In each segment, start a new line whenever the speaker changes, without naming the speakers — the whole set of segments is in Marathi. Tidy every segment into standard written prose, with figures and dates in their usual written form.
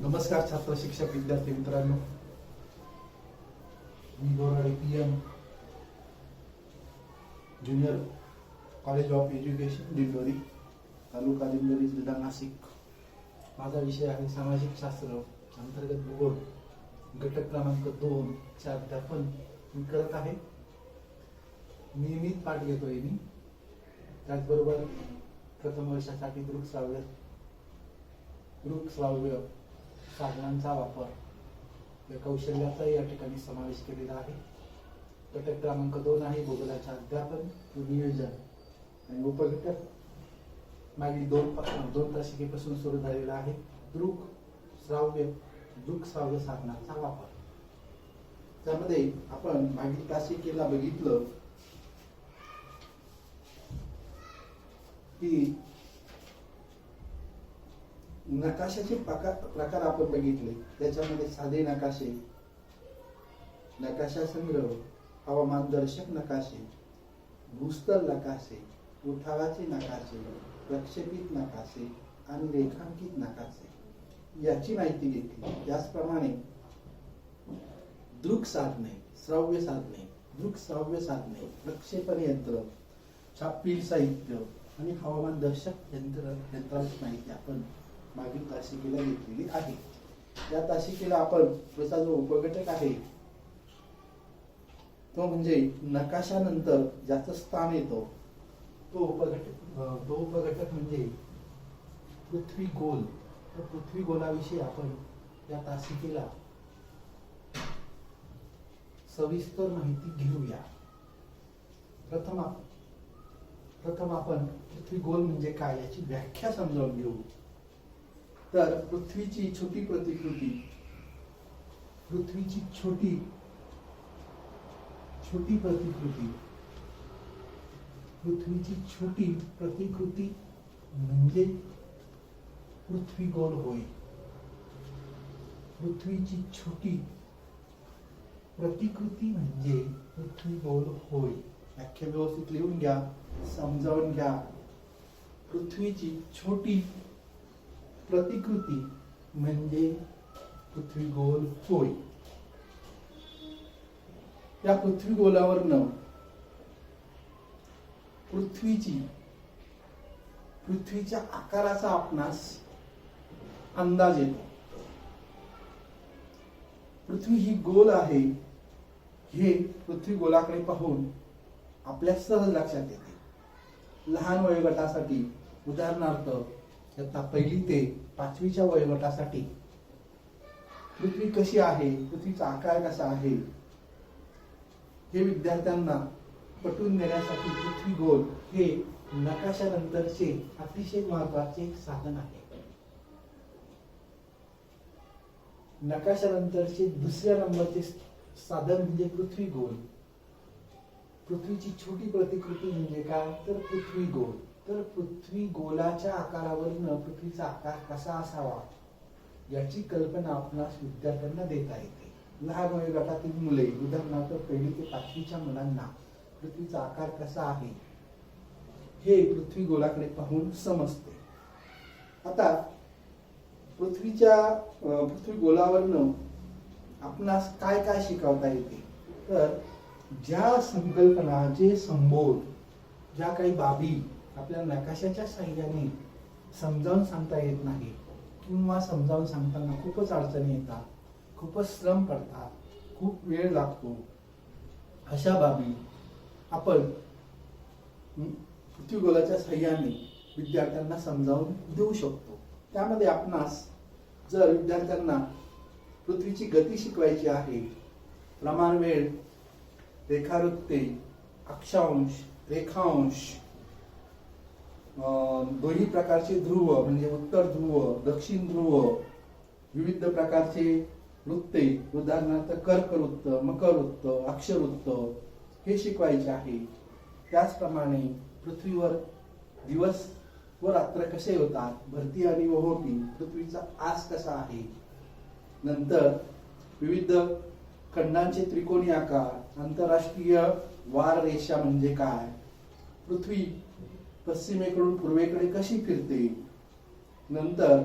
नमस्कार छात्र शिक्षक विद्यार्थी मित्रांनो, मी Borade PM junior college of education Dindori, तालुका दिंडोरी, जिल्हा नाशिक। माझा विषय आहे सामाजिक शास्त्र अंतर्गत भूगोल, घटक क्रमांक 2 चे अध्यापन मी करत आहे। नियमित पाठ घेतोय मी। त्याचबरोबर प्रथम वर्षासाठी दृक्श्राव्य साधनांचा वापर या कौशल्याचा या ठिकाणी समावेश केलेला आहे। घटक क्रमांक 2 आहे भूगोलाचे अध्यापन, नियोजन आणि उपघटक। मागील दोन तासिकेपासून सुरू झालेला आहे दृक्श्राव्य साधनांचा वापर। त्यामध्ये आपण मागील तासिकेला बघितलं की नकाशाचे प्रकार आपण बघितले। त्याच्यामध्ये साधे नकाशे, नकाशा संग्रह, हवामानदर्शक नकाशे, भूस्थल नकाशे, उठावाचे नकाशे, प्रक्षेपित नकाशे आणि रेखांकित नकाशे याची माहिती घेतली। त्याचप्रमाणे दृक्श्राव्य साधने, प्रक्षेपण यंत्र, छापील साहित्य आणि हवामानदर्शक यंत्रांची माहिती आपण मागील तासिकेला घेतलेली आहे। या तासिकेला आपण त्याचा जो उपघटक आहे तो म्हणजे नकाशानंतर ज्याचं स्थान येतो तो उपघटक म्हणजे पृथ्वी गोल। तर पृथ्वी गोलाविषयी आपण या तासिकेला सविस्तर माहिती घेऊया। प्रथम आपण पृथ्वी गोल म्हणजे काय याची व्याख्या समजावून घेऊ। तर पृथ्वीची छोटी प्रतिकृती, म्हणजे पृथ्वी गोल होय। पृथ्वीची छोटी प्रतिकृती म्हणजे पृथ्वी गोल होय। व्याख्या व्यवस्थित लिहून घ्या, समजावून घ्या। पृथ्वीची छोटी प्रतिकृती म्हणजे पृथ्वी गोल होय। या पृथ्वी गोलावरनं पृथ्वीच्या आकाराचा आपणास अंदाज येतो। पृथ्वी ही गोल आहे हे पृथ्वी गोलाकडे पाहून आपल्या सहज लक्षात येते। लहान वयोगटासाठी उदाहरणार्थ इयत्ता 1ली ते 5वीच्या वयोगटासाठी पृथ्वी कशी आहे, पृथ्वीचा आकार कसा आहे हे विद्यार्थ्यांना पटवून देण्यासाठी पृथ्वी गोल हे नकाशानंतरचे अतिशय महत्त्वाचे साधन आहे। नकाशानंतरचे दुसऱ्या नंबरचे साधन म्हणजे पृथ्वी गोल। पृथ्वीची छोटी प्रतिकृती म्हणजे काय, तर पृथ्वी गोल। तर पृथ्वी गोलाच्या आकारावरून पृथ्वीचा आकार कसा असावा याची कल्पना आपणास विद्यार्थ्यांना देता येते। लहान वयोगटातील मुले उदाहरणार्थ 1ली ते 5वीच्या मुलांना पृथ्वीचा आकार कसा आहे हे पृथ्वी गोलाकडे पाहून समजते। आता पृथ्वी गोलावरून आपणास काय काय शिकवता येते, तर ज्या संकल्पना, जे संबोध, ज्या काही बाबी आपल्याला नकाशाच्या साहाय्याने समजावून सांगता येत नाही किंवा समजावून सांगताना खूपच अडचणी येतात, खूपच श्रम पडतात, खूप वेळ लागतो, अशा बाबी आपण पृथ्वी गोलाच्या साहाय्याने विद्यार्थ्यांना समजावून देऊ शकतो। त्यामध्ये आपणास जर विद्यार्थ्यांना पृथ्वीची गती शिकवायची आहे, प्रमाण वेळ, रेखावृत्ते, अक्षांश, रेखांश, दोन्ही प्रकारचे ध्रुव म्हणजे उत्तर ध्रुव, दक्षिण ध्रुव, विविध प्रकारचे वृत्ते उदाहरणार्थ कर्कवृत्त, मकरवृत्त, अक्षवृत्त हे शिकवायचे आहे। त्याचप्रमाणे पृथ्वीवर दिवस व रात्र कसे होतात, भरती आणि ओहोटी, पृथ्वीचा आस कसा आहे, नंतर विविध खंडांचे त्रिकोणी आकार, आंतरराष्ट्रीय वार रेषा म्हणजे काय, पृथ्वी पश्चिमेकडून पूर्वेकडे कशी फिरते, नंतर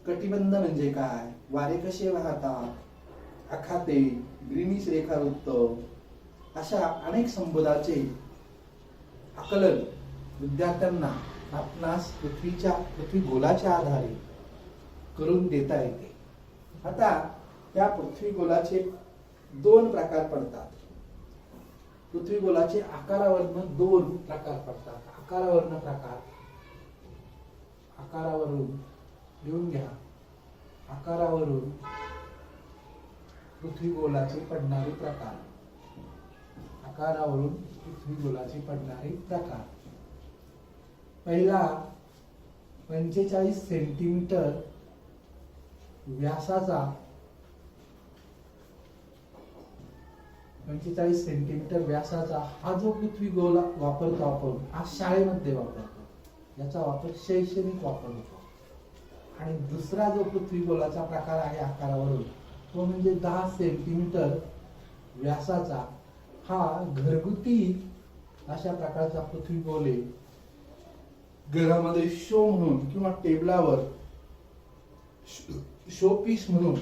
कटिबंध म्हणजे काय, वारे कसे वाहतात, आखाते, ग्रीनिश रेखावृत्त, अशा अनेक संबोधाचे आकलन विद्यार्थ्यांना आपणास पृथ्वी गोलाच्या आधारे करून देता येते. आता त्या पृथ्वी गोलाचे दोन प्रकार पडतात. पृथ्वी गोलाचे आकारावरनं दोन प्रकार पडतात. आकारावरनं प्रकार, आकारावरून लिहून घ्या. आकारावरून पृथ्वी गोलाचे पडणारे प्रकार. आकारावरून पृथ्वी गोलाचे पडणारे प्रकार. पहिला 45 सेंटीमीटर व्यासाचा 45 सेंटीमीटर व्यासाचा हा जो पृथ्वी गोला वापरतो आपण, हा शाळेमध्ये वापरतो, याचा वापर शैक्षणिक वापर होतो. आणि दुसरा जो पृथ्वी गोलाचा प्रकार आहे आकारावरून, तो म्हणजे 10 सेंटीमीटर व्यासाचा हा घरगुती अशा प्रकारचा पृथ्वी गोल आहे. घरामध्ये शो म्हणून किंवा टेबलावर शो पीस म्हणून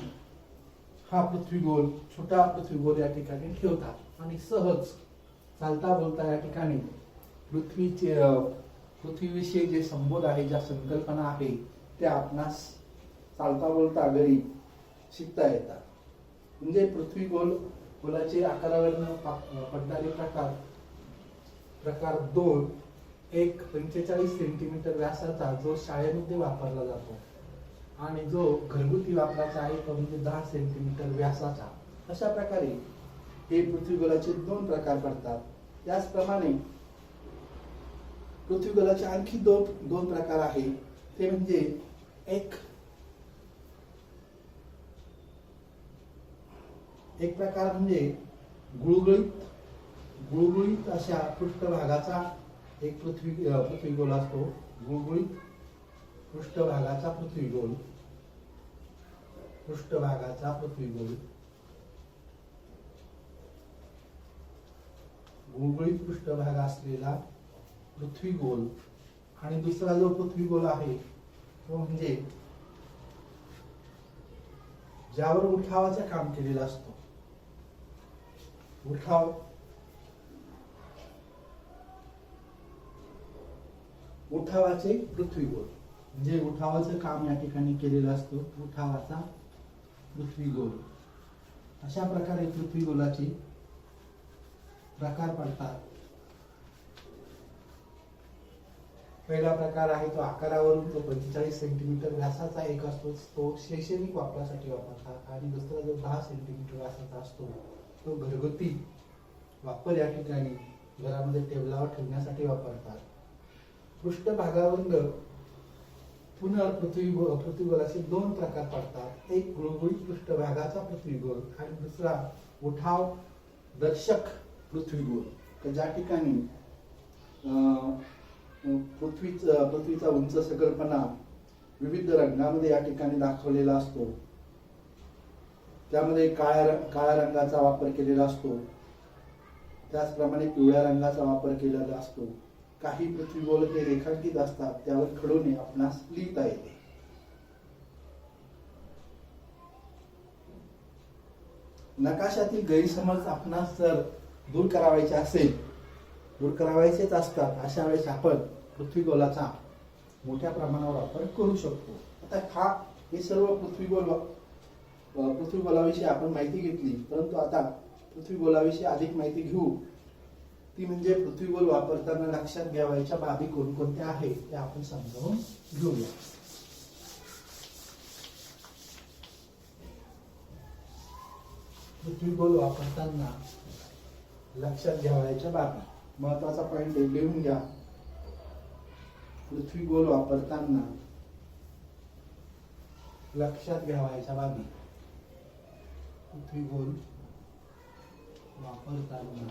हा पृथ्वी गोल, छोटा पृथ्वी गोल या ठिकाणी ठेवतात आणि सहज चालता बोलता या ठिकाणी पृथ्वीविषयी जे संबोध आहे, ज्या संकल्पना आहे, त्या आपणास चालता बोलता घरी शिकता येतात. म्हणजे पृथ्वी गोलाचे आकारावरून पडणारे प्रकार दोन. एक 45 सेंटीमीटर व्यासाचा जो शाळेमध्ये वापरला जातो आणि जो घरगुती वापराचा आहे तो म्हणजे 10 सेंटीमीटर व्यासाचा. अशा प्रकारे हे पृथ्वी गोलाचे दोन प्रकार पडतात. त्याचप्रमाणे पृथ्वी गोलाचे आणखी दोन प्रकार आहे. ते म्हणजे एक प्रकार म्हणजे गुळगुळीत अशा पृष्ठभागाचा एक पृथ्वी गोल असतो. गुळगुळीत पृष्ठभागाचा पृथ्वी गोल. गुळगुळीत पृष्ठभाग असलेला पृथ्वी गोल. आणि दुसरा जो पृथ्वी गोल आहे तो म्हणजे ज्यावर उठावाचं काम केलेलं असतो. उठावाचे पृथ्वी गोल म्हणजे उठावाचं काम या ठिकाणी केलेलं असतं. उठावाचा पृथ्वी गोल. अशा प्रकारे पृथ्वी गोलाचे प्रकार पडतात. पहिला प्रकार आहे तो आकारावरून, तो 45 सेंटीमीटर व्यासाचा एक असतो, तो शैक्षणिक वापरासाठी वापरतात. आणि दुसरा जो 10 सेंटीमीटर व्यासाचा असतो तो घरगुती वापर या ठिकाणी घरामध्ये टेबलावर ठेवण्यासाठी वापरतात. पृष्ठभागावरून पुन्हा पृथ्वी गोलाचे दोन प्रकार पडतात. एक गुळगुळीत पृष्ठभागाचा पृथ्वी गोल आणि दुसरा उठाव दर्शक पृथ्वी गोल. तर ज्या ठिकाणी पृथ्वीचा उंच सकलपणा विविध रंगामध्ये या ठिकाणी दाखवलेला असतो. त्यामध्ये काळ्या रंगाचा वापर केलेला असतो. त्याचप्रमाणे पिवळ्या रंगाचा वापर केलेला असतो. काही पृथ्वी गोल हे रेखांकित असतात, त्यावर खडूने आपणास लिहिता येते. नकाशातील गैरसमज आपणास जर दूर करावायचेच असतात, अशा वेळेस आपण पृथ्वी गोलाचा मोठ्या प्रमाणावर वापर करू शकतो. आता हे सर्व पृथ्वी गोलाविषयी आपण माहिती घेतली, परंतु आता पृथ्वी गोलाविषयी अधिक माहिती घेऊ. ती म्हणजे पृथ्वी गोल वापरताना लक्षात घ्यावयाच्या बाबी कोणकोणत्या आहेत ते आपण समजावून घेऊया. पृथ्वी गोल वापरताना लक्षात घ्यावयाच्या बाबी. महत्वाचा पॉइंट लिहून घ्या. पृथ्वी गोल वापरताना लक्षात घ्यावयाच्या बाबी. पृथ्वी गोल वापरताना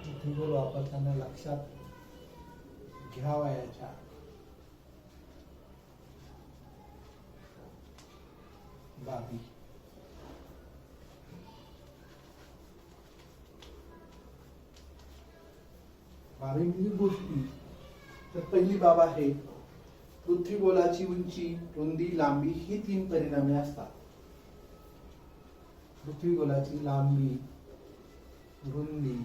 पृथ्वी गोल वापरताना लक्षात घ्यावयाच्या बाबी. बाबी म्हणजे गोष्टी. तर पहिली बाब आहे पृथ्वीगोलाची उंची, रुंदी, लांबी ही 3 परिणामे असतात. पृथ्वीगोलाची लांबी, रुंदी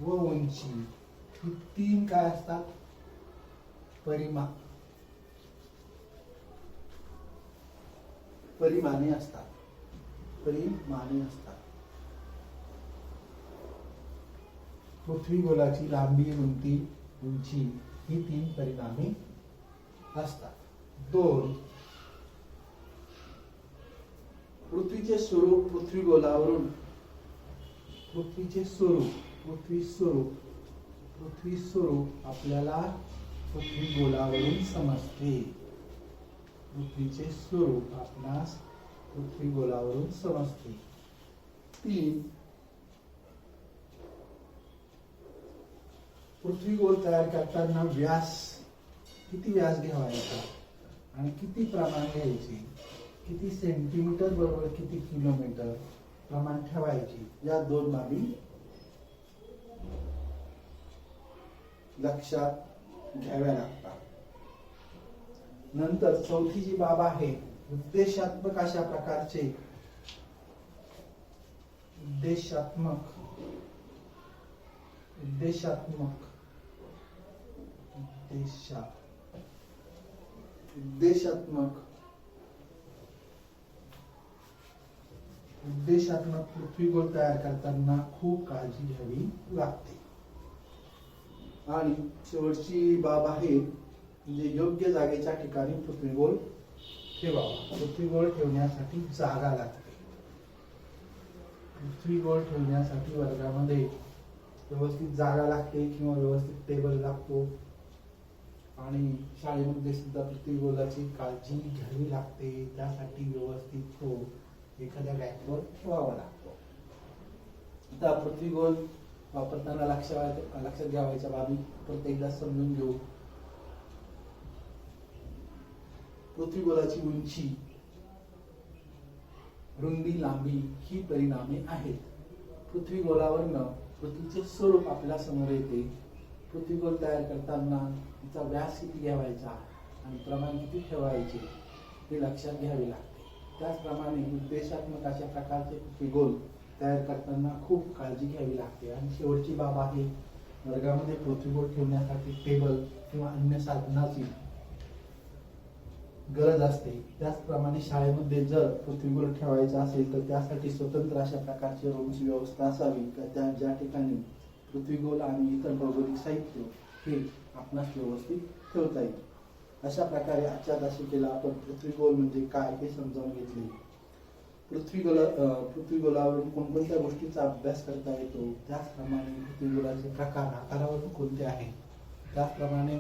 व उंची ही 3 काय असतात? परिमाणे असतात. पृथ्वीगोलाची लांबी, रुंदी, उंची ही 3 परिणामे असतात. 2. पृथ्वीचे स्वरूप पृथ्वीगोलावरून पृथ्वी स्वरूप आपल्याला पृथ्वीगोलावरून समजते. पृथ्वीचे स्वरूप आपणास पृथ्वीगोलावरून समजते. 3. पृथ्वीगोल तयार करताना किती व्यास घ्यावायचा आणि किती प्रमाण घ्यायचे, किती सेंटीमीटर बरोबर किती किलोमीटर प्रमाण ठेवायचे, या 2 बाबी लक्षात घ्याव्या लागतात. नंतर 4थी जी बाब आहे उद्देशात्मक अशा प्रकारचे उद्देशात्मक पृथ्वीगोल तयार करताना खूप काळजी घ्यावी लागते. आणि शेवटची बाब आहे म्हणजे योग्य जागेच्या ठिकाणी पृथ्वीगोल ठेवावा. पृथ्वीगोल ठेवण्यासाठी जागा लागते. पृथ्वीगोल ठेवण्यासाठी वर्गामध्ये व्यवस्थित जागा लागते किंवा व्यवस्थित टेबल लागतो. आणि शाळेमध्ये सुद्धा पृथ्वीगोलाची काळजी घ्यावी लागते. त्यासाठी व्यवस्थित तो एखाद्या रॅकवर ठेवावा लागतो. आता पृथ्वीगोल वापरताना लक्षात घ्यावायच्या बाबी परत एकदा समजून घेऊ. पृथ्वीगोलाची उंची, रुंदी, लांबी ही परिणामे आहेत. पृथ्वीगोलावरनं पृथ्वीचे स्वरूप आपल्या समोर येते. पृथ्वीगोल तयार करताना तिचा व्यास किती घ्यावायचा आणि प्रमाण किती ठेवायचे हे लक्षात घ्यावे लागते. त्याचप्रमाणे उद्देशात्मक अशा प्रकारचे पृथ्वीगोल तयार करताना खूप काळजी घ्यावी लागते. आणि शेवटची बाब आहे वर्गामध्ये पृथ्वीगोल ठेवण्यासाठी टेबल किंवा अन्य साधनाची गरज असते. त्याचप्रमाणे शाळेमध्ये जर पृथ्वीगोल ठेवायचा असेल तर त्यासाठी स्वतंत्र अशा प्रकारची रूमची व्यवस्था असावी त्या ज्या ठिकाणी पृथ्वीगोल आणि इतर भौगोलिक साहित्य हे आपणास व्यवस्थित ठेवता येईल. अशा प्रकारे आजच्या तासिकेला आपण पृथ्वीगोल म्हणजे काय हे समजावून घेतले. पृथ्वीगोलावरून कोणकोणत्या गोष्टीचा अभ्यास करता येतो, त्याचप्रमाणे पृथ्वीगोलाचे प्रकार आकारावरून कोणते आहेत, त्याचप्रमाणे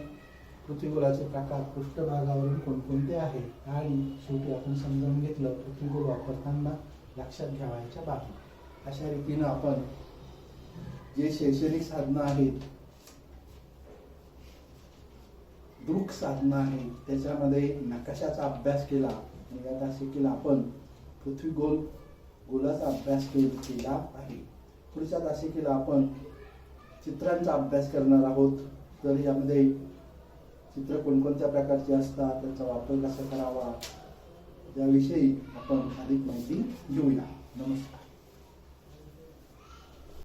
पृथ्वीगोलाचे प्रकार पृष्ठभागावरून कोणकोणते आहेत आणि शेवटी आपण समजावून घेतलं पृथ्वीगोल वापरताना लक्षात घ्यावायच्या बाबी. अशा रीतीनं आपण जे शैक्षणिक साधनं आहेत, दृक साधनं आहेत, त्याच्यामध्ये नकाशाचा अभ्यास केला. या तासिकेला आपण गोलाचा अभ्यास केला आहे. पुढच्या तासिकेला आपण चित्रांचा अभ्यास करणार आहोत. तर यामध्ये चित्र कोणकोणत्या प्रकारचे असतात, त्याचा वापर कसा करावा याविषयी आपण अधिक माहिती घेऊया. नमस्कार.